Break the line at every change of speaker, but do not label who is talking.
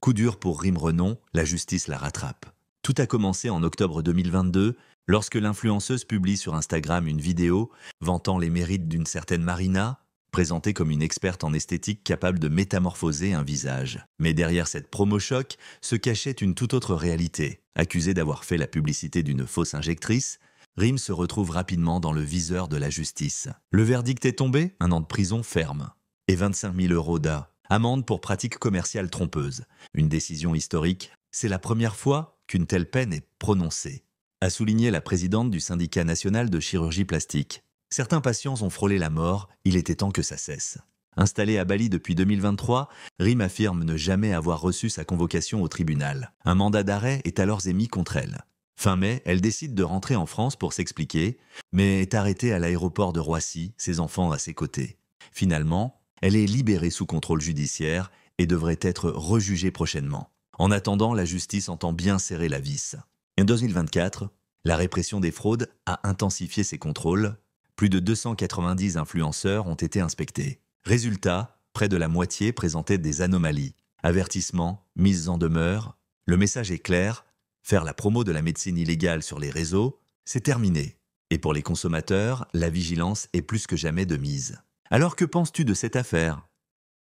Coup dur pour Rim Renon, la justice la rattrape. Tout a commencé en octobre 2022, lorsque l'influenceuse publie sur Instagram une vidéo vantant les mérites d'une certaine Marina, présentée comme une experte en esthétique capable de métamorphoser un visage. Mais derrière cette promo choc se cachait une toute autre réalité. Accusée d'avoir fait la publicité d'une fausse injectrice, Rim se retrouve rapidement dans le viseur de la justice. Le verdict est tombé, 1 an de prison ferme et 25 000 € d'amende pour pratique commerciale trompeuse. Une décision historique, c'est la première fois qu'une telle peine est prononcée, a souligné la présidente du syndicat national de chirurgie plastique. Certains patients ont frôlé la mort, il était temps que ça cesse. Installée à Bali depuis 2023, Rim affirme ne jamais avoir reçu sa convocation au tribunal. Un mandat d'arrêt est alors émis contre elle. Fin mai, elle décide de rentrer en France pour s'expliquer, mais est arrêtée à l'aéroport de Roissy, ses enfants à ses côtés. Finalement, elle est libérée sous contrôle judiciaire et devrait être rejugée prochainement. En attendant, la justice entend bien serrer la vis. En 2024, la répression des fraudes a intensifié ses contrôles. Plus de 290 influenceurs ont été inspectés. Résultat, près de la moitié présentaient des anomalies. Avertissements, mises en demeure. Le message est clair, faire la promo de la médecine illégale sur les réseaux, c'est terminé. Et pour les consommateurs, la vigilance est plus que jamais de mise. Alors que penses-tu de cette affaire ?